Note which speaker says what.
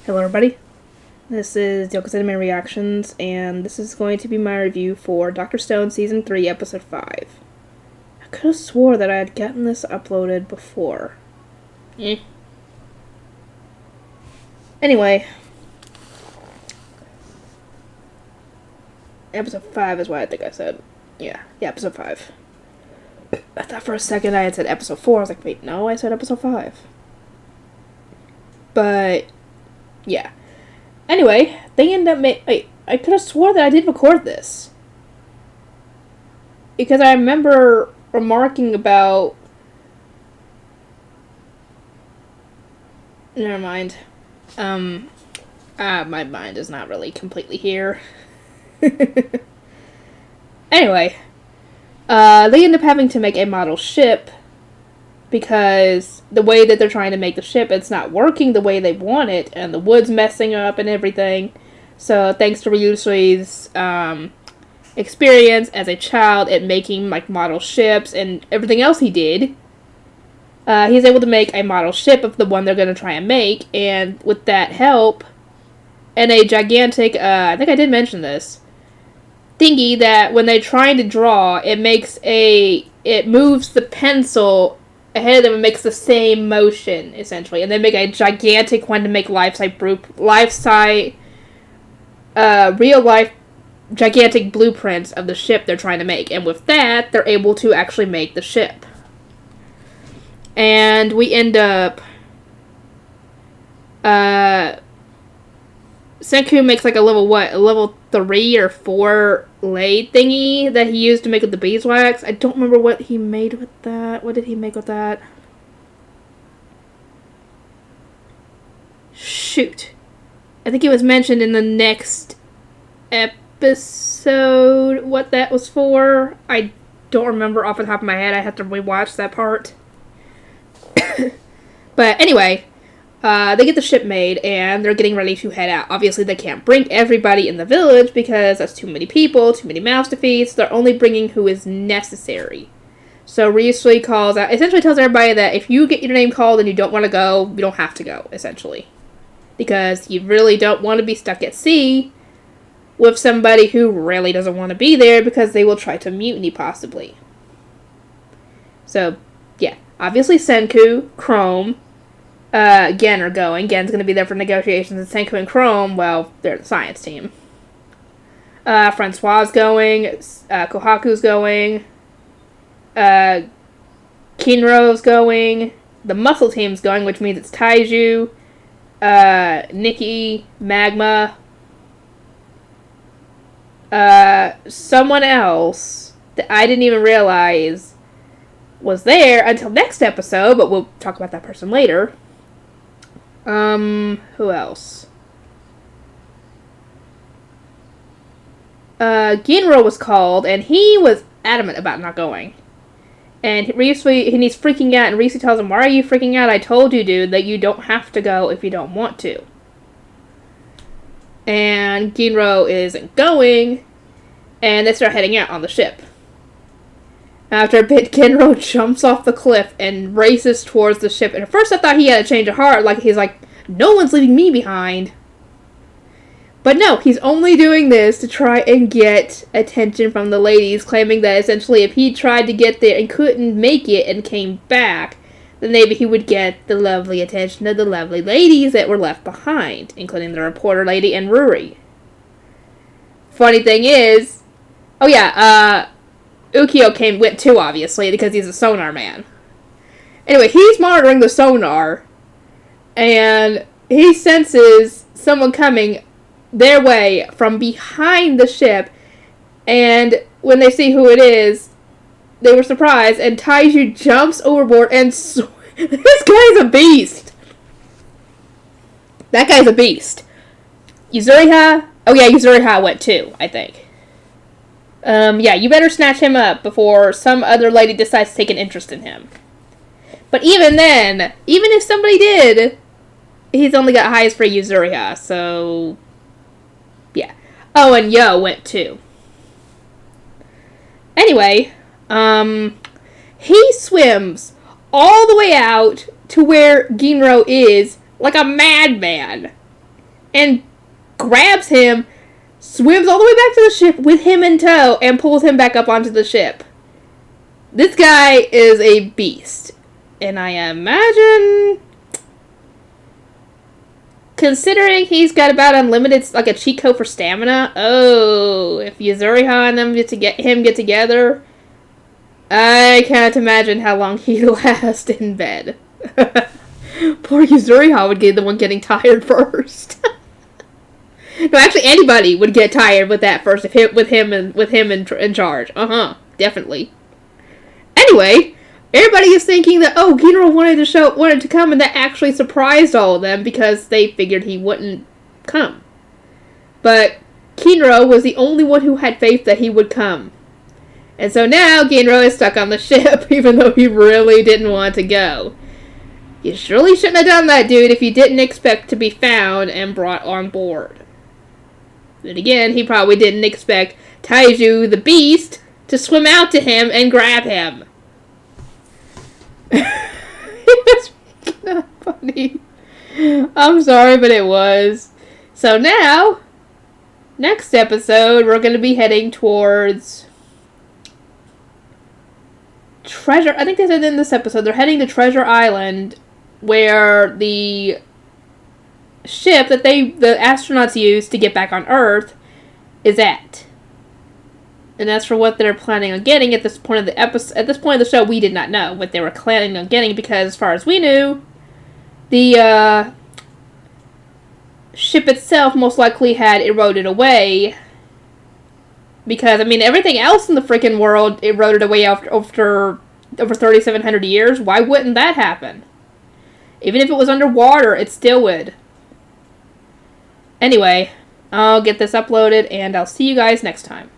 Speaker 1: Hello everybody, this is Yoko's Anime Reactions, and this is going to be my review for Dr. Stone Season 3, Episode 5. I could have swore that I had gotten this uploaded before. Anyway. Episode 5 is what I think I said. Yeah, Episode 5. I thought for a second I had said Episode 4, I was like, wait, no, I said Episode 5. But, yeah. Anyway, they end up I could have swore that I did record this. Because I remember remarking about... Never mind. My mind is not really completely here. Anyway, they end up having to make a model ship because the way that they're trying to make the ship, it's not working the way they want it, and the wood's messing up and everything. So thanks to Ryusui's experience as a child at making like model ships and everything else he did, he's able to make a model ship of the one they're going to try and make, and with that help, and a gigantic, I think I did mention this, thingy that when they're trying to draw, it moves the pencil ahead of them and makes the same motion, essentially. And they make a gigantic one to make real-life gigantic blueprints of the ship they're trying to make. And with that, they're able to actually make the ship. And we end up... Senku makes like a level 3 or 4 lathe thingy that he used to make with the beeswax. I don't remember what he made with that. What did he make with that? Shoot. I think it was mentioned in the next episode what that was for. I don't remember off the top of my head. I have to rewatch that part. But anyway... they get the ship made, and they're getting ready to head out. Obviously, they can't bring everybody in the village, because that's too many people, too many mouths to feed, so they're only bringing who is necessary. So Ryusui calls out, essentially tells everybody that if you get your name called and you don't want to go, you don't have to go, essentially. Because you really don't want to be stuck at sea with somebody who really doesn't want to be there, because they will try to mutiny, possibly. So, yeah. Obviously, Senku, Chrome... Gen are going. Gen's going to be there for negotiations, and Senku and Chrome, well, they're the science team. Francois's going, Kohaku's going, Kinro's going, the muscle team's going, which means it's Taiju, Nikki, Magma, someone else that I didn't even realize was there until next episode, but we'll talk about that person later. Who else? Ginro was called, and he was adamant about not going. And he's freaking out, and Ryusui tells him, "Why are you freaking out? I told you, dude, that you don't have to go if you don't want to." And Ginro isn't going, and they start heading out on the ship. After a bit, Ginro jumps off the cliff and races towards the ship. And at first I thought he had a change of heart. Like, he's like, no one's leaving me behind. But no, he's only doing this to try and get attention from the ladies, claiming that essentially if he tried to get there and couldn't make it and came back, then maybe he would get the lovely attention of the lovely ladies that were left behind, including the reporter lady and Ruri. Funny thing is, Ukio went too, obviously, because he's a sonar man. Anyway, he's monitoring the sonar, and he senses someone coming their way from behind the ship, and when they see who it is, they were surprised, and Taiju jumps overboard, and this guy's a beast! That guy's a beast. Yuzuriha? Oh yeah, Yuzuriha went too, I think. Yeah, you better snatch him up before some other lady decides to take an interest in him. But even then, even if somebody did, he's only got highs for Yuzuriha, so... yeah. Oh, and Yo went too. Anyway, he swims all the way out to where Ginro is like a madman. and grabs him, swims all the way back to the ship with him in tow, and pulls him back up onto the ship. This guy is a beast. And I imagine, considering he's got about unlimited, like a cheat code for stamina, if Yuzuriha and them get together, I can't imagine how long he'd last in bed. Poor Yuzuriha would be the one getting tired first. No, actually, anybody would get tired with that first, with him in charge. Definitely. Anyway, everybody is thinking that Ginro wanted to come, and that actually surprised all of them because they figured he wouldn't come. But Kinro was the only one who had faith that he would come. And so now Ginro is stuck on the ship, even though he really didn't want to go. You surely shouldn't have done that, dude, if you didn't expect to be found and brought on board. Then again, he probably didn't expect Taiju the Beast to swim out to him and grab him. It was not funny. I'm sorry, but it was. So now, next episode, we're going to be heading towards Treasure. I think they said in this episode they're heading to Treasure Island, where the ship that the astronauts used to get back on Earth is at. And as for what they're planning on getting at this point of the episode, at this point of the show, we did not know what they were planning on getting because, as far as we knew, the ship itself most likely had eroded away. Because, I mean, everything else in the freaking world eroded away after over 3,700 years. Why wouldn't that happen? Even if it was underwater, it still would. Anyway, I'll get this uploaded, and I'll see you guys next time.